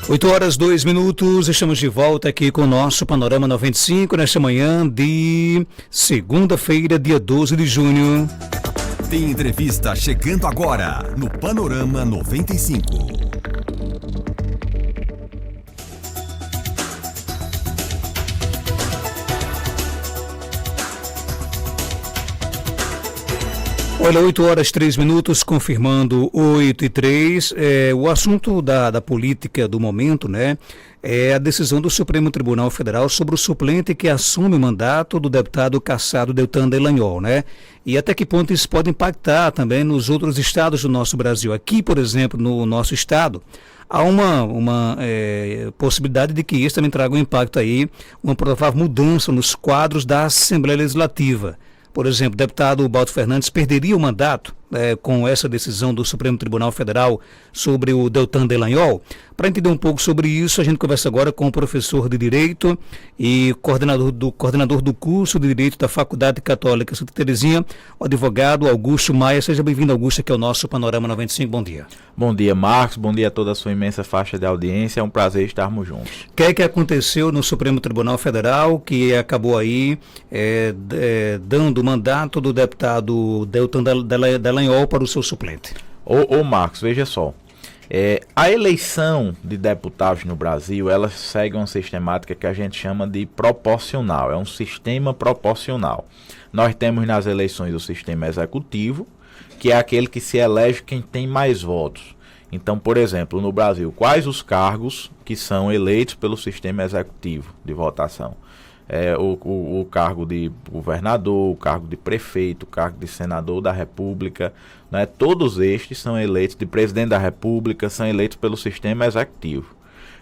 8h02, estamos de volta aqui com o nosso Panorama 95, nesta manhã de segunda-feira, dia 12 de junho. Tem entrevista chegando agora no Panorama 95. Olha, 8h03, confirmando 8h03, o assunto da política do momento, né, é a decisão do Supremo Tribunal Federal sobre o suplente que assume o mandato do deputado cassado Deltan Dallagnol, né, e até que ponto isso pode impactar também nos outros estados do nosso Brasil. Aqui, por exemplo, no nosso estado, há uma possibilidade de que isso também traga um impacto aí, uma provável mudança nos quadros da Assembleia Legislativa. Por exemplo, o deputado Ubaldo Fernandes perderia o mandato com essa decisão do Supremo Tribunal Federal sobre o Deltan Dallagnol. Para entender um pouco sobre isso, a gente conversa agora com o professor de Direito e coordenador do curso de Direito da Faculdade Católica Santa Terezinha, o advogado Augusto Maia. Seja bem-vindo, Augusto, aqui ao nosso Panorama 95. Bom dia. Bom dia, Marcos. Bom dia a toda a sua imensa faixa de audiência. É um prazer estarmos juntos. O que é que aconteceu no Supremo Tribunal Federal que acabou aí dando o mandato do deputado Deltan Dallagnol para o seu suplente? Ô Marcos, veja só. A eleição de deputados no Brasil, ela segue uma sistemática que a gente chama de proporcional. É um sistema proporcional. Nós temos nas eleições o sistema executivo, que é aquele que se elege quem tem mais votos. Então, por exemplo, no Brasil, quais os cargos que são eleitos pelo sistema executivo de votação? O cargo de governador, o cargo de prefeito, o cargo de senador da República, né? Todos estes são eleitos, de presidente da República, são eleitos pelo sistema executivo.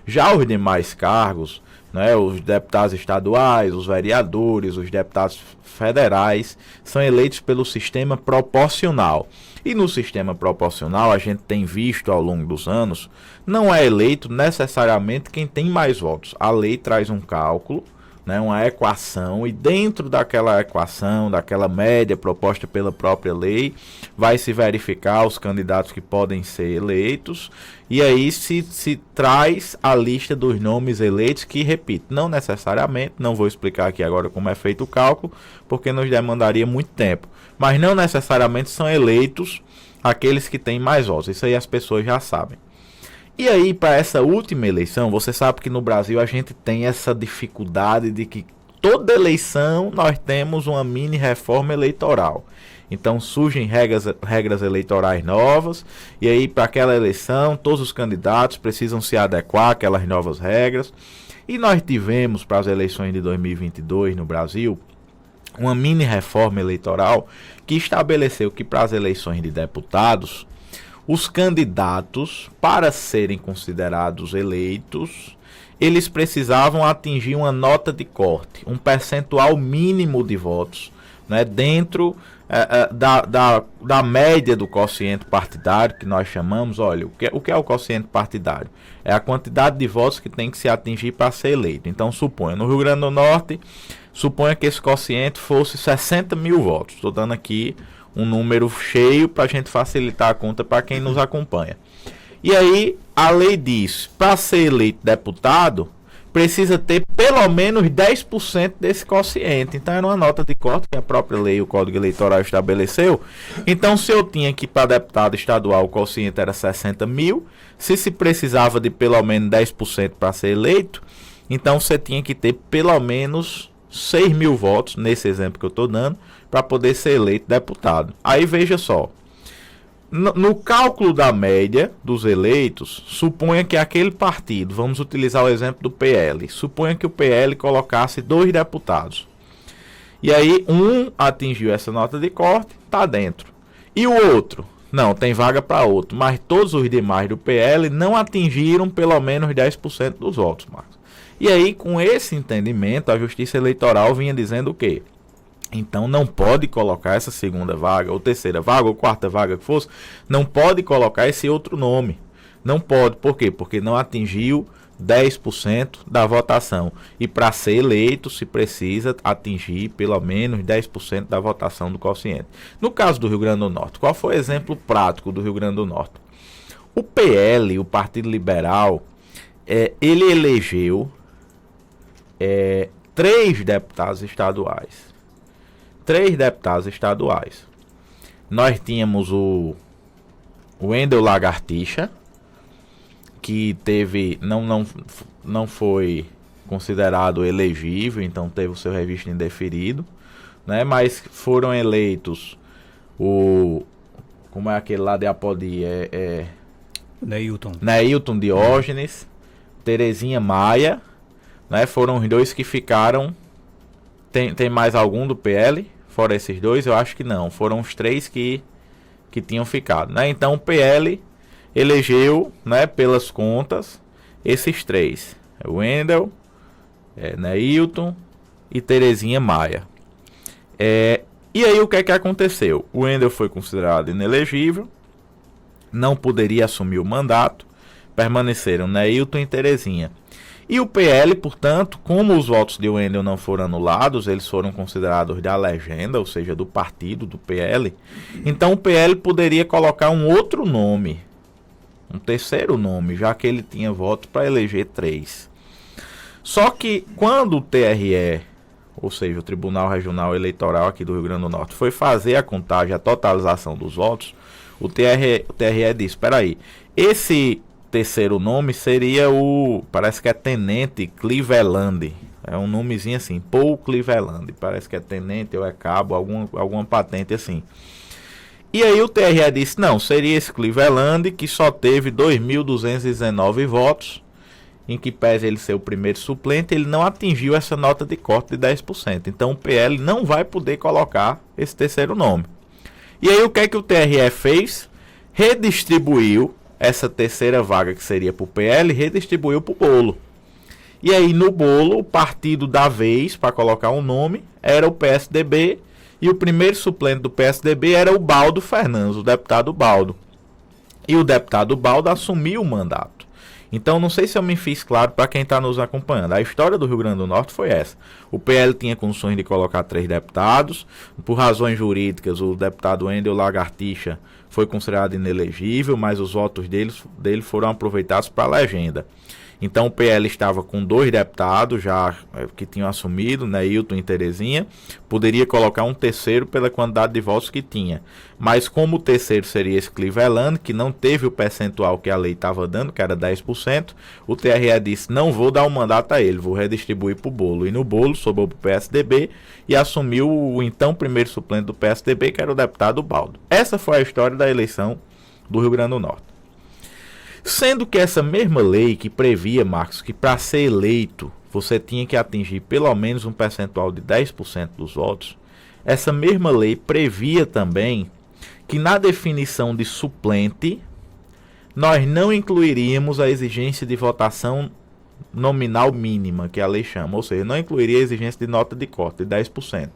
Já os demais cargos, né, os deputados estaduais, os vereadores, os deputados federais, são eleitos pelo sistema proporcional. E no sistema proporcional, a gente tem visto ao longo dos anos, não é eleito necessariamente quem tem mais votos. A lei traz um cálculo, né, uma equação, e dentro daquela equação, daquela média proposta pela própria lei, vai se verificar os candidatos que podem ser eleitos, e aí se traz a lista dos nomes eleitos, que, repito, não necessariamente, não vou explicar aqui agora como é feito o cálculo, porque nos demandaria muito tempo, mas não necessariamente são eleitos aqueles que têm mais votos, isso aí as pessoas já sabem. E aí, para essa última eleição, você sabe que no Brasil a gente tem essa dificuldade de que toda eleição nós temos uma mini reforma eleitoral. Então surgem regras eleitorais novas, e aí para aquela eleição todos os candidatos precisam se adequar àquelas novas regras. E nós tivemos para as eleições de 2022 no Brasil uma mini reforma eleitoral que estabeleceu que para as eleições de deputados, os candidatos, para serem considerados eleitos, eles precisavam atingir uma nota de corte, um percentual mínimo de votos, né, dentro da média do quociente partidário, que nós chamamos. Olha, o que é o quociente partidário? É a quantidade de votos que tem que se atingir para ser eleito. Então, suponha, no Rio Grande do Norte, suponha que esse quociente fosse 60 mil votos. Estou dando aqui um número cheio para a gente facilitar a conta para quem nos acompanha. E aí, a lei diz, para ser eleito deputado, precisa ter pelo menos 10% desse quociente. Então, era uma nota de corte que a própria lei, o Código Eleitoral, estabeleceu. Então, se eu tinha que para deputado estadual o quociente era 60 mil, se precisava de pelo menos 10% para ser eleito, então você tinha que ter pelo menos 6 mil votos, nesse exemplo que eu estou dando, para poder ser eleito deputado. Aí veja só, no cálculo da média dos eleitos, suponha que aquele partido, vamos utilizar o exemplo do PL, suponha que o PL colocasse 2 deputados. E aí um atingiu essa nota de corte, está dentro. E o outro? Não, tem vaga para outro, mas todos os demais do PL não atingiram pelo menos 10% dos votos, Marcos. E aí, com esse entendimento, a Justiça Eleitoral vinha dizendo o quê? Então não pode colocar essa segunda vaga, ou terceira vaga, ou quarta vaga que fosse, não pode colocar esse outro nome. Não pode, por quê? Porque não atingiu 10% da votação. E para ser eleito se precisa atingir pelo menos 10% da votação do quociente. No caso do Rio Grande do Norte, qual foi o exemplo prático do Rio Grande do Norte? O PL, o Partido Liberal, ele elegeu 3 deputados estaduais. 3 deputados estaduais. Nós tínhamos o Wendel Lagartixa, que não foi considerado elegível, então teve o seu registro indeferido, né? Mas foram eleitos como é aquele lá de Apodi? Neilton Diógenes, Terezinha Maia, né? Foram os 2 que ficaram. Tem mais algum do PL? Fora esses 2? Eu acho que não. Foram os 3 que tinham ficado, né? Então o PL elegeu, né, pelas contas, esses 3. Wendel, Neilton e Terezinha Maia. E aí o que é que aconteceu? O Wendel foi considerado inelegível, não poderia assumir o mandato, permaneceram Neilton e Terezinha. E o PL, portanto, como os votos de Wendel não foram anulados, eles foram considerados da legenda, ou seja, do partido, do PL, então o PL poderia colocar um outro nome, um terceiro nome, já que ele tinha votos para eleger 3. Só que quando o TRE, ou seja, o Tribunal Regional Eleitoral aqui do Rio Grande do Norte, foi fazer a contagem, a totalização dos votos, o TRE disse, espera aí, esse terceiro nome seria parece que é Tenente Cleveland, é um nomezinho assim, Paul Cleveland, parece que é tenente ou é cabo, alguma patente assim. E aí o TRE disse, não, seria esse Cleveland que só teve 2.219 votos, em que pese ele ser o primeiro suplente, ele não atingiu essa nota de corte de 10%. Então o PL não vai poder colocar esse terceiro nome. E aí o que é que o TRE fez? Redistribuiu essa terceira vaga que seria para o PL, redistribuiu para o bolo. E aí no bolo, o partido da vez, para colocar um nome, era o PSDB, e o primeiro suplente do PSDB era o Baldo Fernandes, o deputado Baldo. E o deputado Baldo assumiu o mandato. Então não sei se eu me fiz claro para quem está nos acompanhando. A história do Rio Grande do Norte foi essa. O PL tinha condições de colocar 3 deputados. Por razões jurídicas, o deputado Wendel Lagartixa foi considerado inelegível, mas os votos dele foram aproveitados para a legenda. Então o PL estava com 2 deputados já que tinham assumido, Neilton e Terezinha, poderia colocar um terceiro pela quantidade de votos que tinha. Mas como o terceiro seria esse Cleveland, que não teve o percentual que a lei estava dando, que era 10%, o TRE disse, não vou dar um mandato a ele, vou redistribuir para o bolo. E no bolo sobrou para o PSDB e assumiu o então primeiro suplente do PSDB, que era o deputado Baldo. Essa foi a história da eleição do Rio Grande do Norte. Sendo que essa mesma lei que previa, Marcos, que para ser eleito você tinha que atingir pelo menos um percentual de 10% dos votos, essa mesma lei previa também que na definição de suplente nós não incluiríamos a exigência de votação nominal mínima, que a lei chama, ou seja, não incluiria a exigência de nota de corte de 10%.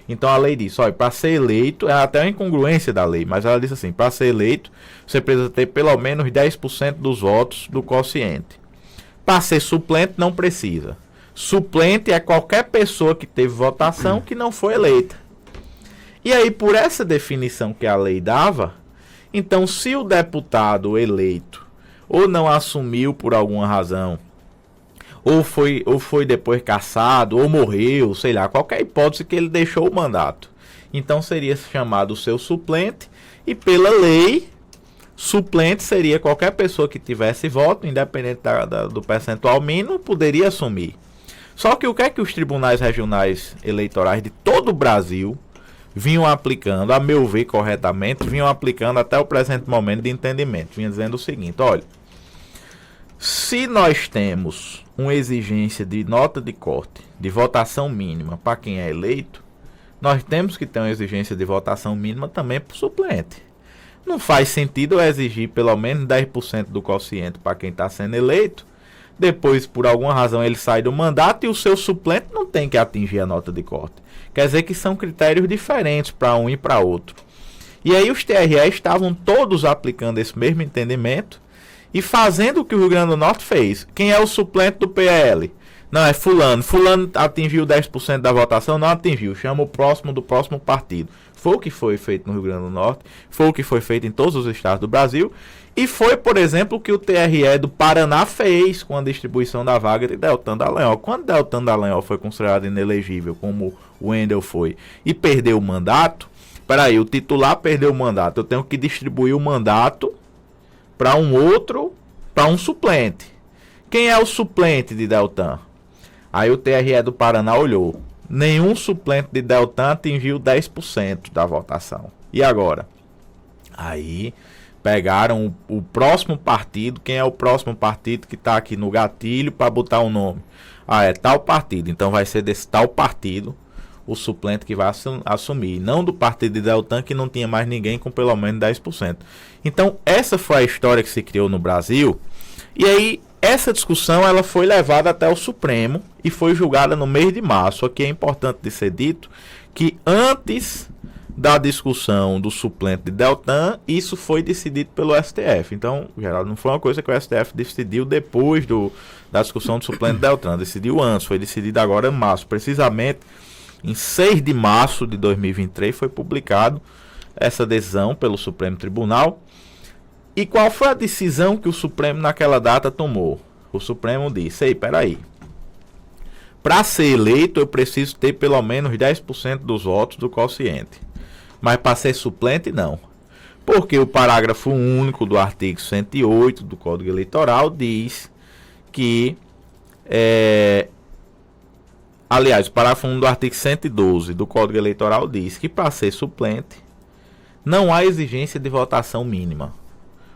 Então a lei diz, olha, para ser eleito, é até uma incongruência da lei, mas ela diz assim, para ser eleito, você precisa ter pelo menos 10% dos votos do quociente. Para ser suplente, não precisa. Suplente é qualquer pessoa que teve votação que não foi eleita. E aí, por essa definição que a lei dava, então se o deputado eleito ou não assumiu por alguma razão, ou foi depois cassado, ou morreu, sei lá, qualquer hipótese que ele deixou o mandato. Então seria chamado o seu suplente, e pela lei, suplente seria qualquer pessoa que tivesse voto, independente do percentual mínimo, poderia assumir. Só que o que é que os tribunais regionais eleitorais de todo o Brasil vinham aplicando, a meu ver corretamente, vinham aplicando até o presente momento de entendimento, vinham dizendo o seguinte, olha, se nós temos uma exigência de nota de corte, de votação mínima para quem é eleito, nós temos que ter uma exigência de votação mínima também para o suplente. Não faz sentido eu exigir pelo menos 10% do quociente para quem está sendo eleito, depois por alguma razão ele sai do mandato e o seu suplente não tem que atingir a nota de corte. Quer dizer que são critérios diferentes para um e para outro. E aí os TRE estavam todos aplicando esse mesmo entendimento, e fazendo o que o Rio Grande do Norte fez. Quem é o suplente do PL? Não, é fulano. Fulano atingiu 10% da votação? Não atingiu. Chama o próximo do próximo partido. Foi o que foi feito no Rio Grande do Norte, foi o que foi feito em todos os estados do Brasil, e foi, por exemplo, o que o TRE do Paraná fez com a distribuição da vaga de Deltan Dallagnol. Quando Deltan Dallagnol foi considerado inelegível, como o Wendel foi, e perdeu o mandato, peraí, o titular perdeu o mandato, eu tenho que distribuir o mandato para um outro, para um suplente. Quem é o suplente de Deltan? Aí o TRE do Paraná olhou. Nenhum suplente de Deltan atingiu 10% da votação. E agora? Aí pegaram o próximo partido. Quem é o próximo partido que está aqui no gatilho para botar o nome? Ah, é tal partido. Então vai ser desse tal partido o suplente que vai assumir. Não do partido de Deltan, que não tinha mais ninguém com pelo menos 10%. Então essa foi a história que se criou no Brasil. E aí essa discussão ela foi levada até o Supremo e foi julgada no mês de março. Aqui é importante de ser dito que antes da discussão do suplente de Deltan, isso foi decidido pelo STF. Então, Geraldo, não foi uma coisa que o STF decidiu depois da discussão do suplente de Deltan. Decidiu antes, foi decidido agora em março. Precisamente em 6 de março de 2023 foi publicado essa decisão pelo Supremo Tribunal. E qual foi a decisão que o Supremo naquela data tomou? O Supremo disse, ei, peraí, para ser eleito eu preciso ter pelo menos 10% dos votos do quociente. Mas para ser suplente, não. Porque o parágrafo único do artigo 108 do Código Eleitoral diz que... aliás, o parágrafo 1 do artigo 112 do Código Eleitoral diz que para ser suplente não há exigência de votação mínima.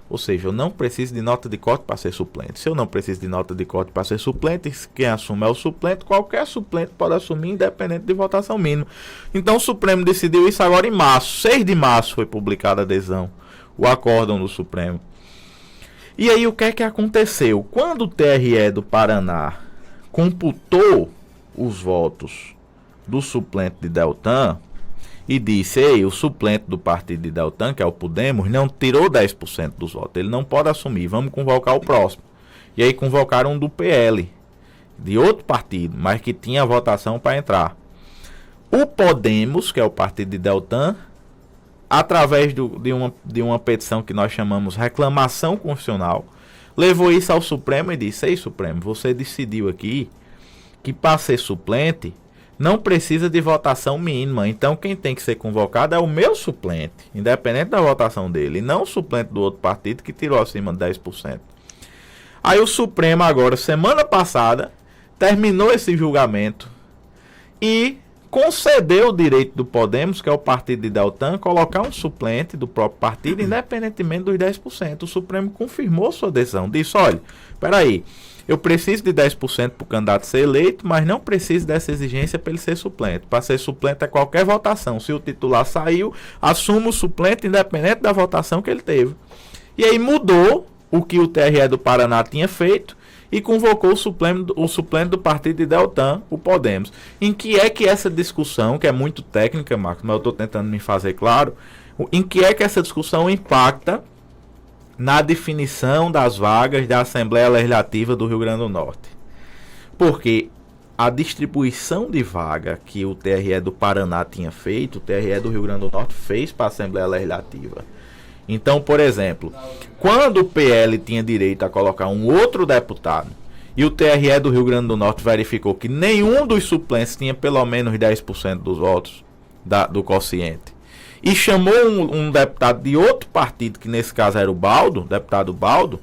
Ou seja, eu não preciso de nota de corte para ser suplente. Se eu não preciso de nota de corte para ser suplente, quem assume é o suplente. Qualquer suplente pode assumir, independente de votação mínima. Então o Supremo decidiu isso agora em março. 6 de março foi publicada a adesão, o acórdão do Supremo. E aí o que é que aconteceu? Quando o TRE do Paraná computou os votos do suplente de Deltan e disse, ei, o suplente do partido de Deltan, que é o Podemos, não tirou 10% dos votos, ele não pode assumir, vamos convocar o próximo. E aí convocaram um do PL, de outro partido, mas que tinha votação para entrar. O Podemos, que é o partido de Deltan, através de uma petição que nós chamamos reclamação constitucional, levou isso ao Supremo e disse, ei, Supremo, você decidiu aqui que para ser suplente não precisa de votação mínima. Então quem tem que ser convocado é o meu suplente, independente da votação dele, e não o suplente do outro partido que tirou acima de 10%. Aí o Supremo agora, semana passada, terminou esse julgamento e concedeu o direito do Podemos, que é o partido de Deltan, colocar um suplente do próprio partido, independentemente dos 10%. O Supremo confirmou sua decisão, disse, olha, peraí, eu preciso de 10% para o candidato ser eleito, mas não preciso dessa exigência para ele ser suplente. Para ser suplente é qualquer votação. Se o titular saiu, assume o suplente independente da votação que ele teve. E aí mudou o que o TRE do Paraná tinha feito e convocou o suplente do partido de Deltan, o Podemos. Em que é que essa discussão, que é muito técnica, Marcos, mas eu estou tentando me fazer claro, em que é que essa discussão impacta na definição das vagas da Assembleia Legislativa do Rio Grande do Norte? Porque a distribuição de vaga que o TRE do Paraná tinha feito, o TRE do Rio Grande do Norte fez para a Assembleia Legislativa. Então, por exemplo, quando o PL tinha direito a colocar um outro deputado e o TRE do Rio Grande do Norte verificou que nenhum dos suplentes tinha pelo menos 10% dos votos do quociente, e chamou um deputado de outro partido, que nesse caso era o Baldo, deputado Baldo,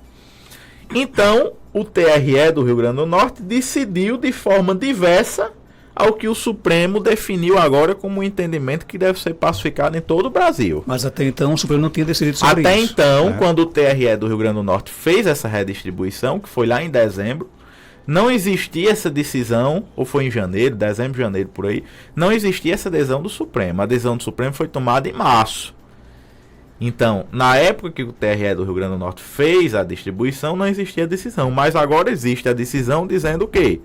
então o TRE do Rio Grande do Norte decidiu de forma diversa ao que o Supremo definiu agora como um entendimento que deve ser pacificado em todo o Brasil. Mas até então o Supremo não tinha decidido sobre isso. Até então, quando o TRE do Rio Grande do Norte fez essa redistribuição, que foi lá em dezembro, não existia essa decisão, ou foi em janeiro, dezembro, janeiro, por aí, não existia essa adesão do Supremo. A adesão do Supremo foi tomada em março. Então, na época que o TRE do Rio Grande do Norte fez a distribuição, não existia a decisão. Mas agora existe a decisão dizendo o quê?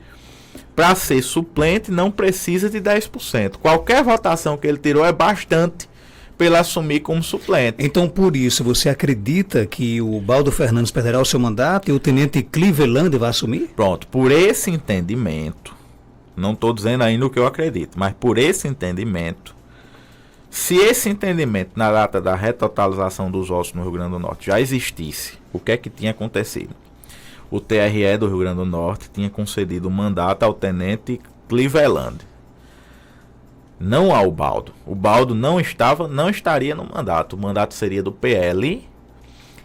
Para ser suplente não precisa de 10%. Qualquer votação que ele tirou é bastante para ele assumir como suplente. Então, por isso, você acredita que o Baldo Fernandes perderá o seu mandato e o tenente Cleveland vai assumir? Pronto, por esse entendimento, não estou dizendo ainda o que eu acredito, mas por esse entendimento, Se esse entendimento na data da retotalização dos votos no Rio Grande do Norte já existisse, o que é que tinha acontecido? O TRE do Rio Grande do Norte tinha concedido mandato ao tenente Cleveland, não ao Baldo. O Baldo não estaria no mandato. O mandato seria do PL,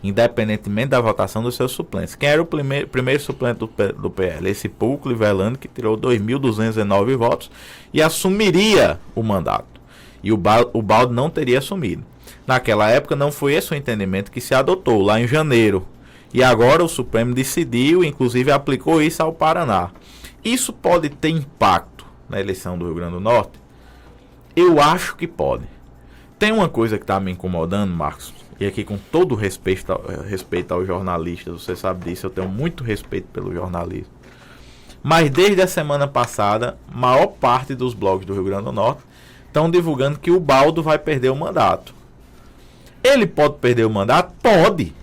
independentemente da votação dos seus suplentes. Quem era o primeiro suplente do PL? Esse Paul Cleveland, que tirou 2.209 votos e assumiria o mandato. E o Baldo não teria assumido. Naquela época não foi esse o entendimento que se adotou, lá em janeiro. E agora o Supremo decidiu, inclusive aplicou isso ao Paraná. Isso pode ter impacto na eleição do Rio Grande do Norte? Eu acho que pode. Tem uma coisa que está me incomodando, Marcos, e aqui com todo respeito aos jornalistas, você sabe disso, eu tenho muito respeito pelo jornalismo. Mas desde a semana passada, maior parte dos blogs do Rio Grande do Norte estão divulgando que o Baldo vai perder o mandato. Ele pode perder o mandato? Pode.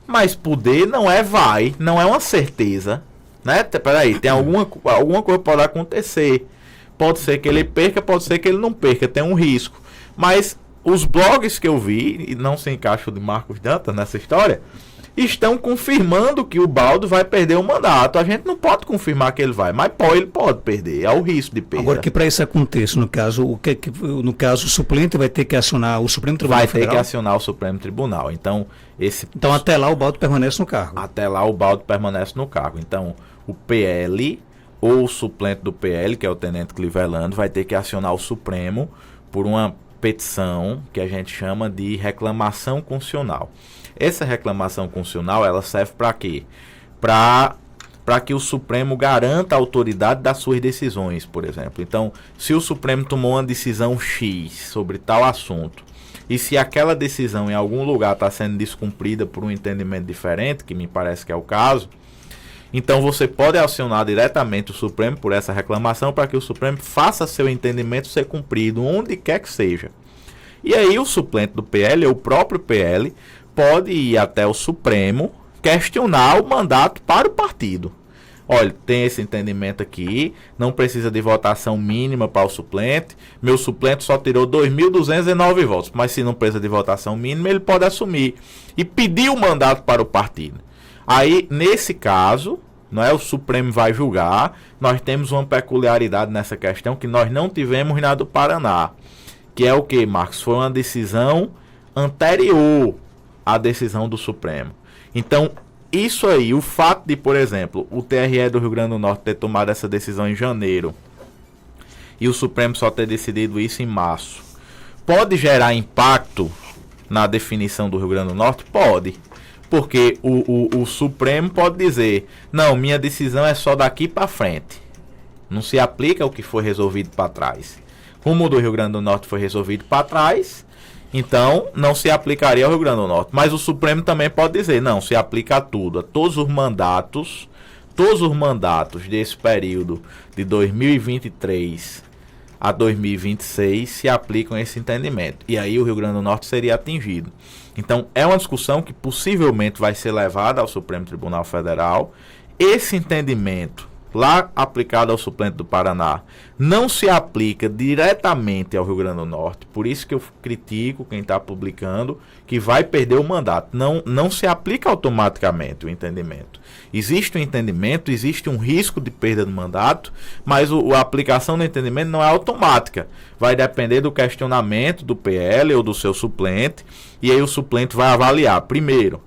Mas poder não é não é uma certeza, né? Peraí, tem alguma coisa pode acontecer. Pode ser que ele perca, pode ser que ele não perca, tem um risco. Mas os blogs que eu vi, e não se encaixa o de Marcos Dantas nessa história, estão confirmando que o Baldo vai perder o mandato. A gente não pode confirmar que ele vai, mas ele pode perder, é o risco de perda. Agora, que para isso aconteça, no caso, o suplente vai ter que acionar o Supremo Tribunal Federal? Vai ter que acionar o Supremo Tribunal. Então até lá o Baldo permanece no cargo? Até lá o Baldo permanece no cargo. Então, o PL ou o suplente do PL, que é o tenente Cleveland, vai ter que acionar o Supremo por uma petição que a gente chama de reclamação constitucional. Essa reclamação constitucional, ela serve para quê? Para que o Supremo garanta a autoridade das suas decisões, por exemplo. Então, se o Supremo tomou uma decisão X sobre tal assunto, e se aquela decisão em algum lugar está sendo descumprida por um entendimento diferente, que me parece que é o caso, então você pode acionar diretamente o Supremo por essa reclamação para que o Supremo faça seu entendimento ser cumprido, onde quer que seja. E aí o suplente do PL, ou o próprio PL, pode ir até o Supremo questionar o mandato para o partido. Olha, tem esse entendimento aqui, não precisa de votação mínima para o suplente. Meu suplente só tirou 2.209 votos, mas se não precisa de votação mínima, ele pode assumir e pedir o mandato para o partido. Aí, nesse caso, não é, o Supremo vai julgar. Nós temos uma peculiaridade nessa questão que nós não tivemos na do Paraná. Que é o que, Marcos? Foi uma decisão anterior à decisão do Supremo. Então, isso aí, o fato de, por exemplo, o TRE do Rio Grande do Norte ter tomado essa decisão em janeiro e o Supremo só ter decidido isso em março, pode gerar impacto na definição do Rio Grande do Norte? Pode. Porque o Supremo pode dizer, não, minha decisão é só daqui para frente. Não se aplica o que foi resolvido para trás. Como o do Rio Grande do Norte foi resolvido para trás, então não se aplicaria ao Rio Grande do Norte. Mas o Supremo também pode dizer, não, se aplica a tudo, a todos os mandatos desse período de 2023 a 2026 se aplicam esse entendimento. E aí o Rio Grande do Norte seria atingido. Então é uma discussão que possivelmente vai ser levada ao Supremo Tribunal Federal. Esse entendimento, lá aplicado ao suplente do Paraná, não se aplica diretamente ao Rio Grande do Norte. Por isso que eu critico quem está publicando que vai perder o mandato. Não se aplica automaticamente o entendimento. Existe um entendimento, existe um risco de perda do mandato, mas a aplicação do entendimento não é automática. Vai depender do questionamento do PL ou do seu suplente, e aí o suplente vai avaliar, primeiro,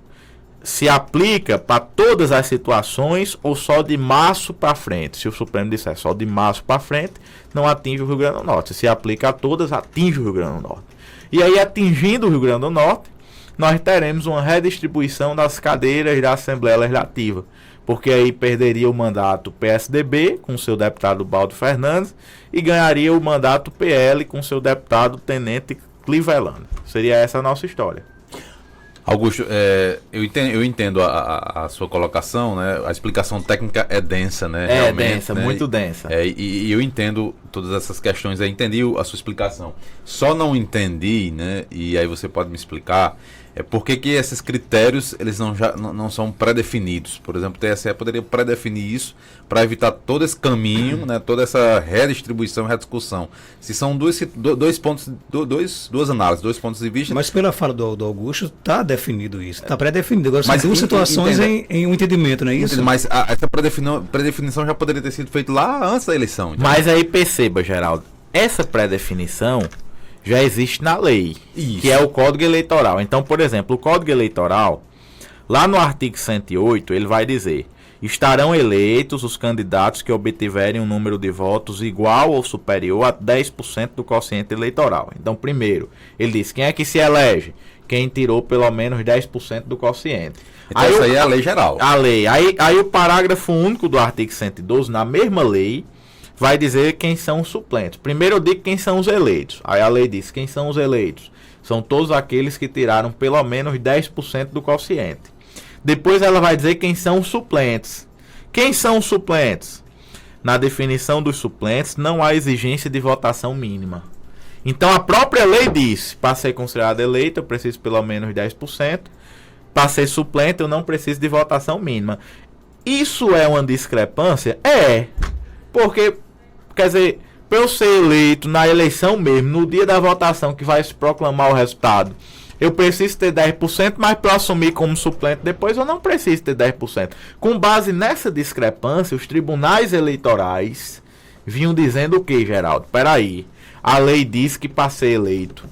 se aplica para todas as situações ou só de março para frente. Se o Supremo disser só de março para frente, não atinge o Rio Grande do Norte. Se aplica a todas, atinge o Rio Grande do Norte. E aí, atingindo o Rio Grande do Norte, nós teremos uma redistribuição das cadeiras da Assembleia Legislativa. Porque aí perderia o mandato PSDB com seu deputado Baldo Fernandes e ganharia o mandato PL com seu deputado Tenente Cleveland. Seria essa a nossa história. Augusto, eu entendo a sua colocação, né? A explicação técnica é densa, né? É densa, né? Muito densa. E eu entendo todas essas questões, eu entendi a sua explicação. Só não entendi, né? E aí você pode me explicar, Por que esses critérios eles não são pré-definidos? Por exemplo, o TSE poderia pré-definir isso para evitar todo esse caminho, né, toda essa redistribuição e rediscussão. Se são duas análises, 2 pontos de vista. Mas pela fala do Augusto, está definido isso, está pré-definido. Agora são duas situações em um entendimento, não é isso? Mas essa pré-definição já poderia ter sido feita lá antes da eleição. Entendeu? Mas aí perceba, Geraldo, essa pré-definição já existe na lei, que é o Código Eleitoral. Então, por exemplo, o Código Eleitoral, lá no artigo 108, ele vai dizer: estarão eleitos os candidatos que obtiverem um número de votos igual ou superior a 10% do quociente eleitoral. Então, primeiro, ele diz: quem é que se elege? Quem tirou pelo menos 10% do quociente. Então, essa aí é a lei geral. A lei. Aí o parágrafo único do artigo 112, na mesma lei, vai dizer quem são os suplentes. Primeiro eu digo quem são os eleitos. Aí a lei diz: quem são os eleitos? São todos aqueles que tiraram pelo menos 10% do quociente. Depois ela vai dizer quem são os suplentes. Quem são os suplentes? Na definição dos suplentes não há exigência de votação mínima. Então a própria lei diz: para ser considerado eleito eu preciso pelo menos 10%. Para ser suplente eu não preciso de votação mínima. Isso é uma discrepância? É. Porque, quer dizer, para eu ser eleito na eleição mesmo, no dia da votação que vai se proclamar o resultado, eu preciso ter 10%, mas para eu assumir como suplente depois eu não preciso ter 10%. Com base nessa discrepância, os tribunais eleitorais vinham dizendo o que, Geraldo? Peraí, a lei diz que para ser eleito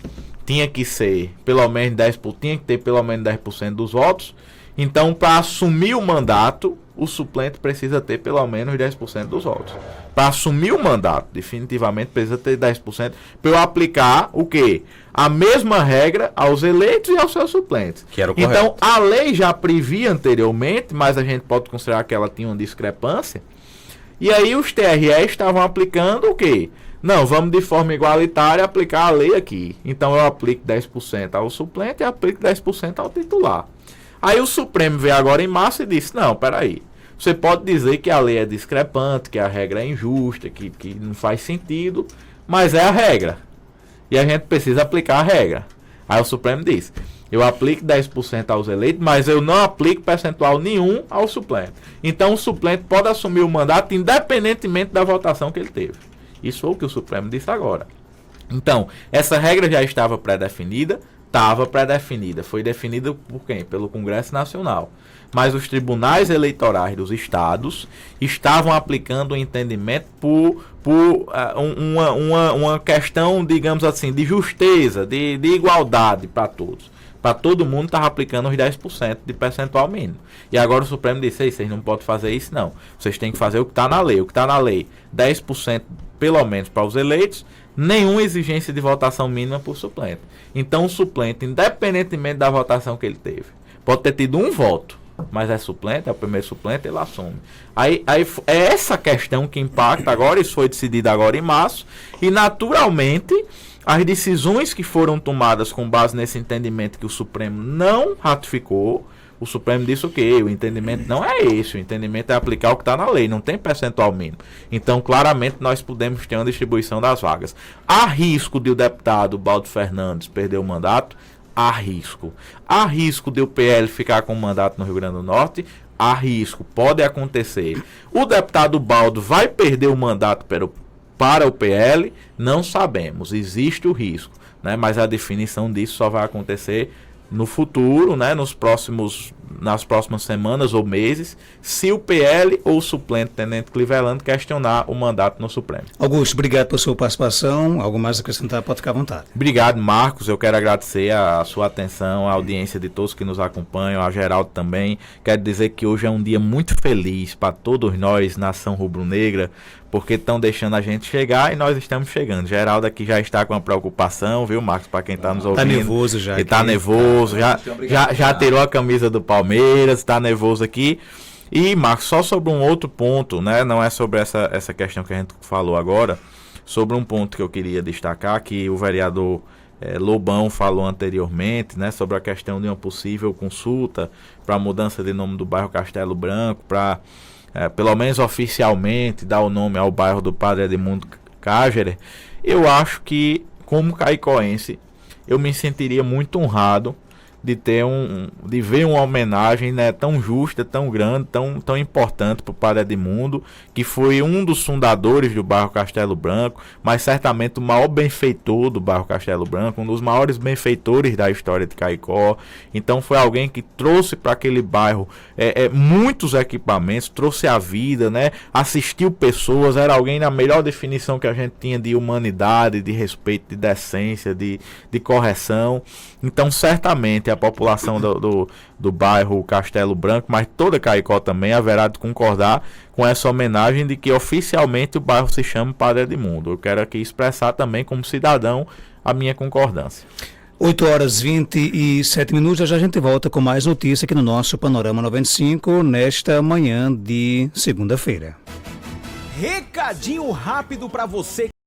tinha que ser pelo menos 10%, tinha que ter pelo menos 10% dos votos. Então, para assumir o mandato, o suplente precisa ter pelo menos 10% dos votos. Para assumir o mandato, definitivamente precisa ter 10%. Para eu aplicar o quê? A mesma regra aos eleitos e aos seus suplentes. Que era o correto. Então, a lei já previa anteriormente, mas a gente pode considerar que ela tinha uma discrepância. E aí os TRE estavam aplicando o quê? Não, vamos de forma igualitária aplicar a lei aqui. Então eu aplico 10% ao suplente e aplico 10% ao titular. Aí o Supremo veio agora em março e disse: não, peraí, você pode dizer que a lei é discrepante, que a regra é injusta, que não faz sentido, mas é a regra. E a gente precisa aplicar a regra. Aí o Supremo disse: eu aplico 10% aos eleitos, mas eu não aplico percentual nenhum ao suplente. Então o suplente pode assumir o mandato independentemente da votação que ele teve. Isso foi o que o Supremo disse agora. Então, essa regra já estava pré-definida. Foi definida por quem? Pelo Congresso Nacional. Mas os tribunais eleitorais dos estados estavam aplicando o entendimento por uma questão, digamos assim, de justeza, de igualdade para todos. Para todo mundo estava aplicando os 10% de percentual mínimo. E agora o Supremo disse: vocês não podem fazer isso não. Vocês têm que fazer o que está na lei. O que está na lei, 10% pelo menos para os eleitos, nenhuma exigência de votação mínima por suplente. Então o suplente, independentemente da votação que ele teve, pode ter tido um voto, mas é suplente, é o primeiro suplente, ele assume. Aí é essa questão que impacta agora. Isso foi decidido agora em março, e naturalmente as decisões que foram tomadas com base nesse entendimento que o Supremo não ratificou, o Supremo disse o quê? O entendimento não é esse, o entendimento é aplicar o que está na lei, não tem percentual mínimo. Então, claramente, nós podemos ter uma distribuição das vagas. Há risco de o deputado Baldo Fernandes perder o mandato? Há risco. Há risco de o PL ficar com o mandato no Rio Grande do Norte? Há risco, pode acontecer. O deputado Baldo vai perder o mandato para o PL? Não sabemos, existe o risco, né? Mas a definição disso só vai acontecer no futuro, né? Nas próximas semanas ou meses, se o PL ou o suplente Tenente Clivelando questionar o mandato no Supremo. Augusto, obrigado pela sua participação. Algo mais a acrescentar, pode ficar à vontade. Obrigado, Marcos. Eu quero agradecer a sua atenção, a audiência de todos que nos acompanham, a Geraldo também. Quero dizer que hoje é um dia muito feliz para todos nós, nação rubro-negra, porque estão deixando a gente chegar e nós estamos chegando. Geraldo aqui já está com uma preocupação, viu, Marcos, para quem está nos ouvindo. Está nervoso já. Ele está nervoso, já tirou a camisa do Palmeiras, está nervoso aqui. E, Marcos, só sobre um outro ponto, né? Não é sobre essa questão que a gente falou agora, sobre um ponto que eu queria destacar, que o vereador Lobão falou anteriormente, né? Sobre a questão de uma possível consulta para a mudança de nome do bairro Castelo Branco, para pelo menos oficialmente dar o nome ao bairro do Padre Edmundo Cágerer. Eu acho que, como caicoense, eu me sentiria muito honrado de ver uma homenagem, né, tão justa, tão grande, tão importante para o Padre Edmundo, que foi um dos fundadores do bairro Castelo Branco, mas certamente o maior benfeitor do bairro Castelo Branco, um dos maiores benfeitores da história de Caicó. Então foi alguém que trouxe para aquele bairro muitos equipamentos, trouxe a vida, né, assistiu pessoas, era alguém na melhor definição que a gente tinha de humanidade, de respeito, de decência, de correção. Então certamente a população do bairro Castelo Branco, mas toda Caicó também, haverá de concordar com essa homenagem de que oficialmente o bairro se chama Padre Edmundo. Eu quero aqui expressar também como cidadão a minha concordância. 8h27, já já a gente volta com mais notícia aqui no nosso Panorama 95, nesta manhã de segunda-feira. Recadinho rápido para você